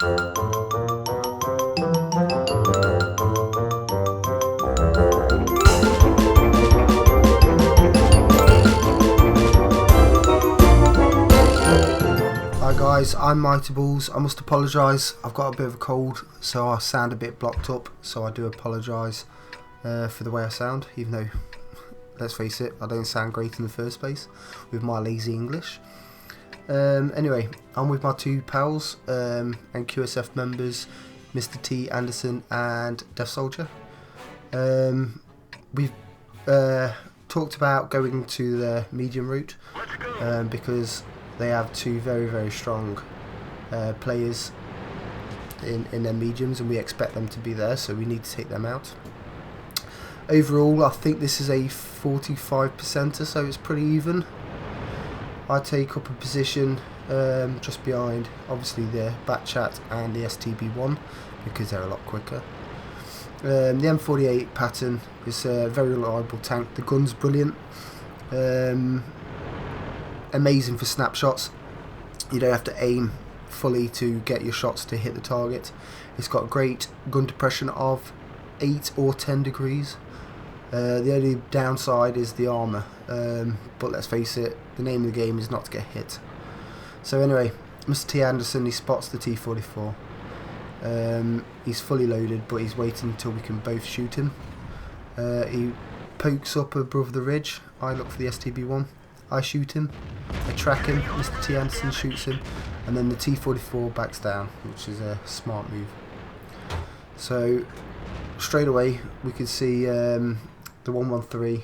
Hi guys, I'm MightyBalls. I must apologise, I've got a bit of a cold, so I sound a bit blocked up, so I do apologise for the way I sound, even though, let's face it, I don't sound great in the first place with my lazy English. Anyway, I'm with my two pals and QSF members, Mr. T Anderson and Death Soldier. We've talked about going to the medium route because they have two very strong players in their mediums, and we expect them to be there, so we need to take them out. Overall, I think this is a 45%er, so it's pretty even. I take up a position just behind, obviously, the Batchat and the STB1 because they're a lot quicker. The M48 Patton is a very reliable tank. The gun's brilliant. Amazing for snapshots. You don't have to aim fully to get your shots to hit the target. It's got great gun depression of 8 or 10 degrees. The only downside is the armour, but let's face it, the name of the game is not to get hit. So anyway, Mr. T Anderson, he spots the T44. He's fully loaded, but he's waiting until we can both shoot him. He pokes up above the ridge. I look for the STB1. I shoot him. I track him. Mr. T Anderson shoots him, and then the T44 backs down, which is a smart move. So straight away we could see the 113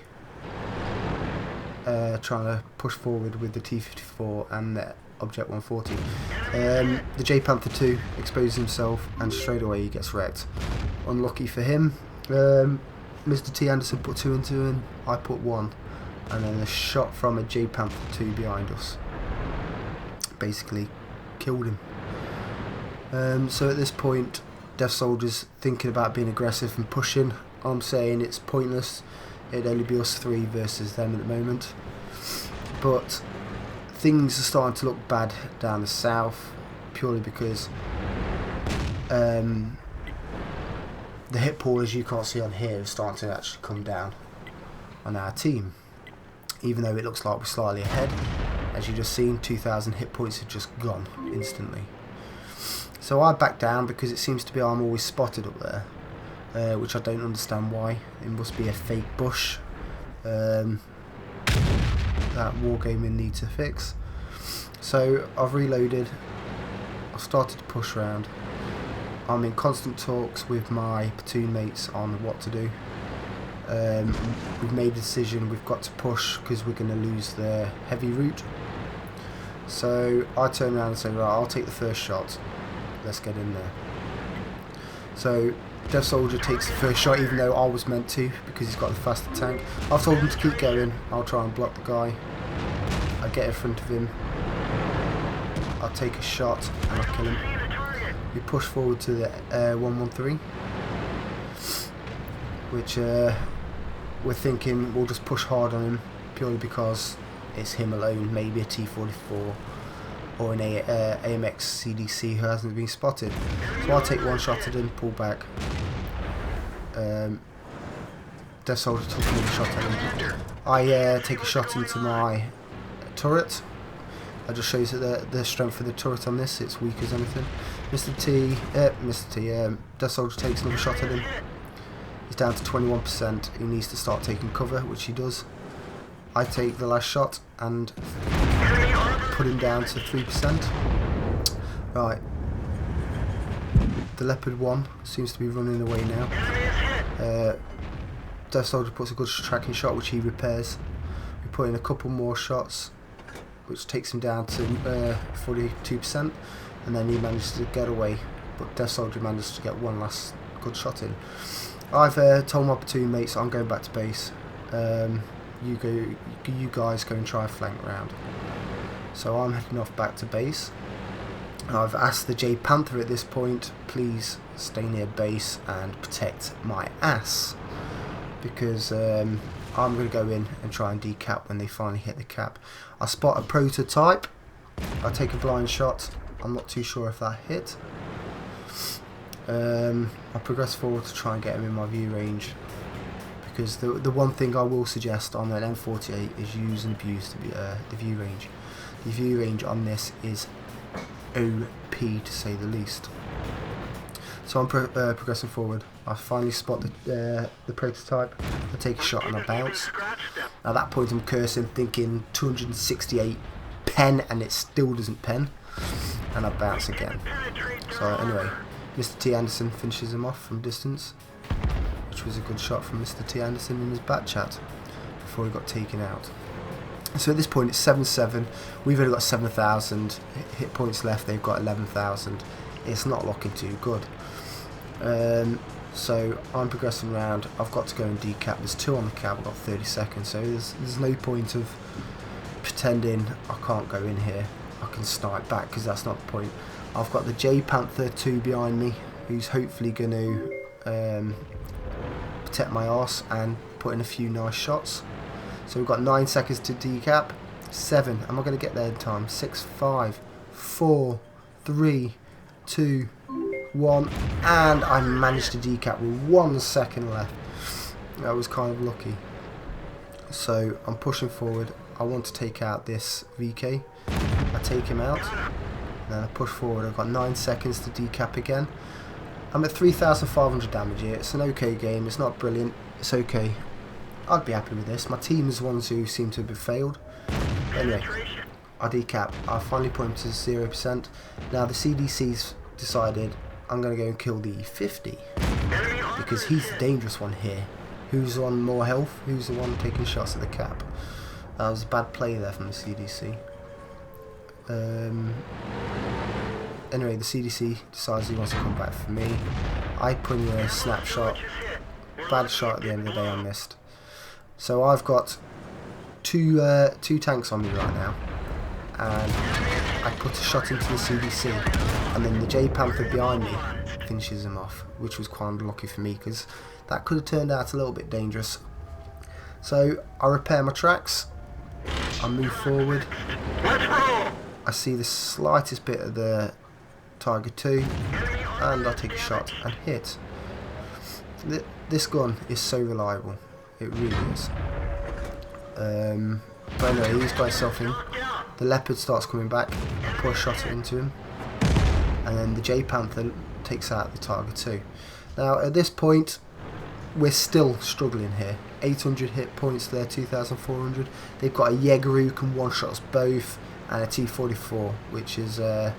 trying to push forward with the T54 and the Object 140. The JPanther 2 exposes himself, and straight away he gets wrecked. Unlucky for him. Mr. T Anderson put 2 into him, I put 1, and then a shot from a JPanther 2 behind us basically killed him. So at this point, Death Soldier's thinking about being aggressive and pushing. I'm saying it's pointless. It'd only be us 3 versus them at the moment. But things are starting to look bad down the south, purely because the hit pool, as you can't see on here, is starting to actually come down on our team. Even though it looks like we're slightly ahead, as you just seen, 2,000 hit points have just gone instantly. So I back down because it seems to be I'm always spotted up there, which I don't understand why. It must be a fake bush that wargaming needs to fix. So I've reloaded, I've started to push around. I'm in constant talks with my platoon mates on what to do. We've made a decision, we've got to push because we're going to lose the heavy route. So I turn around and say, right, I'll take the first shot, let's get in there. So Death Soldier takes the first shot, even though I was meant to, because he's got the faster tank. I've told him to keep going, I'll try and block the guy. I get in front of him, I'll take a shot and I'll kill him. We push forward to the 113, which we're thinking we'll just push hard on him, purely because it's him alone, maybe a T44 or an AMX CDC who hasn't been spotted. So I'll take one shot at him, pull back. Death Soldier took another shot at him. I take a shot into my turret. That just shows that the strength of the turret on this, it's weak as anything. Death Soldier takes another shot at him. He's down to 21%. He needs to start taking cover, which he does. I take the last shot and put him down to 3%. Right. The Leopard 1 seems to be running away now. Death Soldier puts a good tracking shot, which he repairs. We put in a couple more shots, which takes him down to 42%, and then he manages to get away, but Death Soldier manages to get one last good shot in. I've told my platoon mates I'm going back to base. You guys go and try and flank round. So I'm heading off back to base. I've asked the JPanther at this point, please stay near base and protect my ass, because I'm going to go in and try and decap when they finally hit the cap. I spot a prototype, I take a blind shot, I'm not too sure if that hit. I progress forward to try and get him in my view range, because the one thing I will suggest on an M48 is use and abuse the view range. The view range on this is OP to say the least. So I'm progressing forward. I finally spot the prototype. I take a shot and I bounce. At that point I'm cursing, thinking 268 pen, and it still doesn't pen. And I bounce again. So anyway, Mr. T. Anderson finishes him off from distance, which was a good shot from Mr. T. Anderson in his back chat before he got taken out. So at this point it's 7-7. We've only got 7,000 hit points left. They've got 11,000. It's not looking too good. So I'm progressing around. I've got to go and decap. There's 2 on the cab. I've got 30 seconds. So there's no point of pretending I can't go in here. I can snipe back, because that's not the point. I've got the JPanther 2 behind me, who's hopefully going to protect my arse and put in a few nice shots. So we've got 9 seconds to decap. 7. Am I going to get there in time? 6, 5, 4, 3, 2, 1. And I managed to decap with 1 second left. That was kind of lucky. So I'm pushing forward. I want to take out this VK. I take him out. Then I push forward. I've got 9 seconds to decap again. I'm at 3,500 damage here. It's an okay game. It's not brilliant. It's okay. I'd be happy with this. My team is the ones who seem to have failed. Anyway, I decap. I finally put him to 0%. Now the CDC's decided I'm going to go and kill the 50, because he's the dangerous one here. Who's on more health? Who's the one taking shots at the cap? That was a bad play there from the CDC. Anyway, the CDC decides he wants to come back for me. I put in a snapshot. Bad shot at the end of the day, I missed. So I've got two tanks on me right now, and I put a shot into the CDC, and then the JPanther behind me finishes him off, which was quite lucky for me, because that could have turned out a little bit dangerous. So I repair my tracks. I move forward. I see the slightest bit of the Tiger 2, and I take a shot and hit. This gun is so reliable. It really is. But anyway, he's got himself in. The Leopard starts coming back. I put a shot into him, and then the JPanther takes out the Tiger 2. Now at this point, we're still struggling here. 800 hit points there, 2,400. They've got a Jaeger who can one-shot us both, and a T44, which is the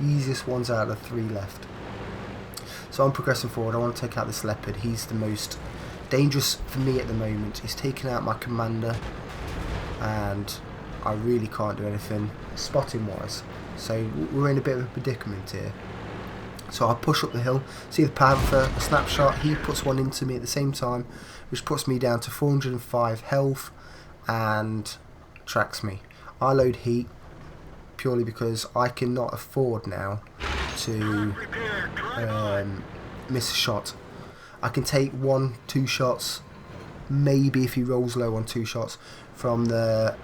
easiest ones out of 3 left. So I'm progressing forward. I want to take out this Leopard. He's the most dangerous for me at the moment. He's taken out my commander, and I really can't do anything spotting wise. So we're in a bit of a predicament here. So I push up the hill, see the Panther, a snapshot, he puts one into me at the same time, which puts me down to 405 health and tracks me. I load heat purely because I cannot afford now to miss a shot. I can take 1-2 shots, maybe if he rolls low on 2 shots from the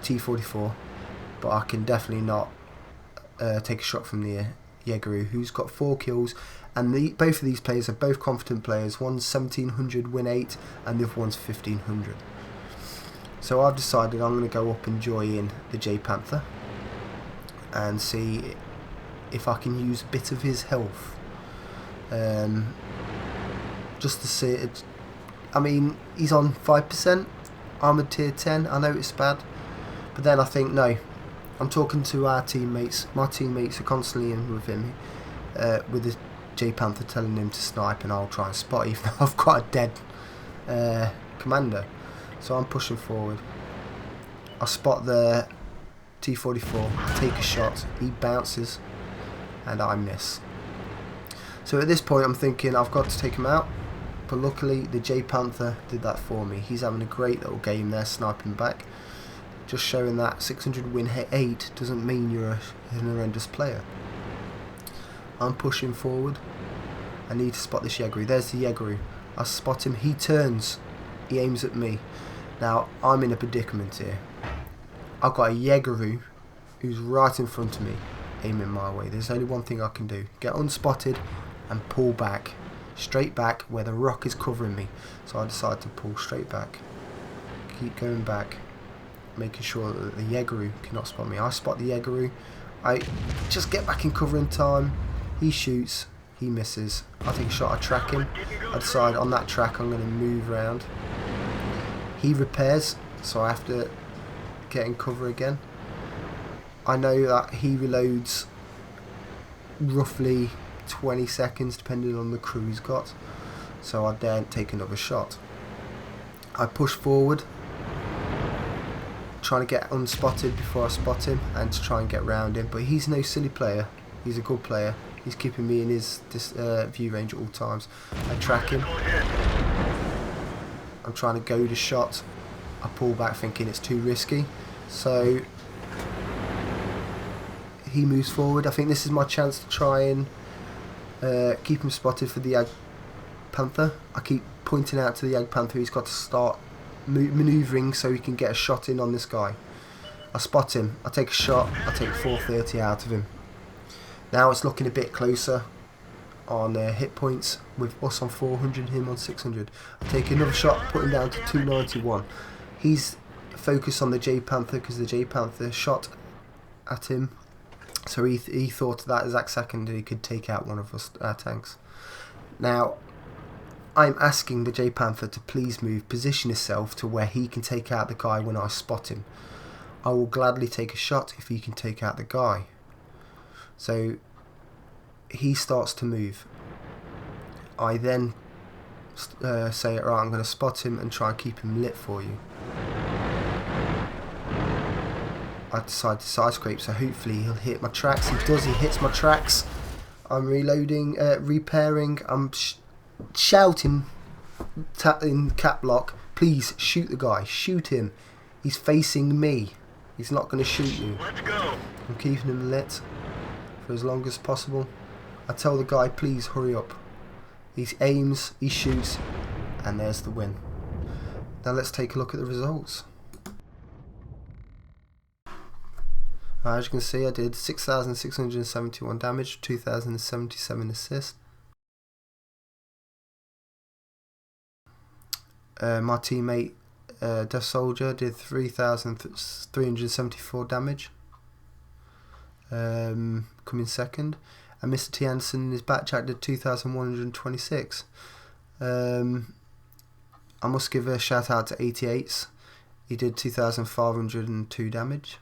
T44, but I can definitely not take a shot from the Jaeger, who's got 4 kills, and both of these players are both confident players. One's 1700 win 8 and the other one's 1500. So I've decided I'm going to go up and join the JPanther and see if I can use a bit of his health, just to see it. I mean, he's on 5%, I'm a tier 10, I know it's bad, but then I think no, I'm talking to our teammates. My teammates are constantly in with him, with the JPanther telling him to snipe, and I'll try and spot even though I've got a dead commander. So I'm pushing forward. I spot the T44, take a shot, he bounces, and I miss. So at this point I'm thinking I've got to take him out, but luckily the JPanther did that for me. He's having a great little game there, sniping back. Just showing that 600 win 8 doesn't mean you're an horrendous player. I'm pushing forward. I need to spot this Jaeger. There's the Jaeger. I spot him. He turns. He aims at me. Now I'm in a predicament here. I've got a Jaeger who's right in front of me. aiming my way. There's only one thing I can do: get unspotted and pull back, straight back where the rock is covering me. So I decide to pull straight back, keep going back, making sure that the Yegaru cannot spot me. I spot the Yegaru, I just get back in cover in time. He shoots, he misses. I take a shot, I track him. I decide on that track I'm going to move around. He repairs, so I have to get in cover again. I know that he reloads roughly 20 seconds depending on the crew he's got, so I daren't take another shot. I push forward, trying to get unspotted before I spot him and to try and get round him, but he's no silly player, he's a good player. He's keeping me in his view range at all times. I track him, I'm trying to go to shot, I pull back thinking it's too risky, so he moves forward. I think this is my chance to try and keep him spotted for the JPanther. I keep pointing out to the JPanther he's got to start manoeuvring so he can get a shot in on this guy. I spot him, I take a shot, I take 430 out of him. Now it's looking a bit closer on hit points, with us on 400, him on 600. I take another shot, put him down to 291. He's focused on the JPanther because the JPanther shot at him, so he thought at that exact second he could take out one of us tanks. Now I'm asking the JPanther to please move, position himself to where he can take out the guy when I spot him. I will gladly take a shot if he can take out the guy. So he starts to move. I then say, right, I'm going to spot him and try and keep him lit for you. I decide to side scrape, so hopefully he'll hit my tracks. He does, he hits my tracks. I'm reloading, repairing, I'm shouting in cap lock, please shoot the guy, shoot him. He's facing me, he's not going to shoot you. Let's go. I'm keeping him lit for as long as possible. I tell the guy, please hurry up. He aims, he shoots, and there's the win. Now let's take a look at the results. As you can see, I did 6,671 damage, 2,077 assists. My teammate Death Soldier did 3,374 damage, coming second, and Mr. T. Anderson in his backjack did 2,126. I must give a shout out to 88s. He did 2,502 damage.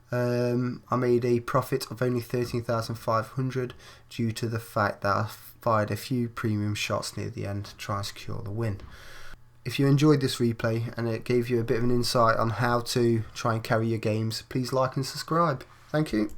I made a profit of only 13,500 due to the fact that I fired a few premium shots near the end to try and secure the win. If you enjoyed this replay and it gave you a bit of an insight on how to try and carry your games, please like and subscribe. Thank you.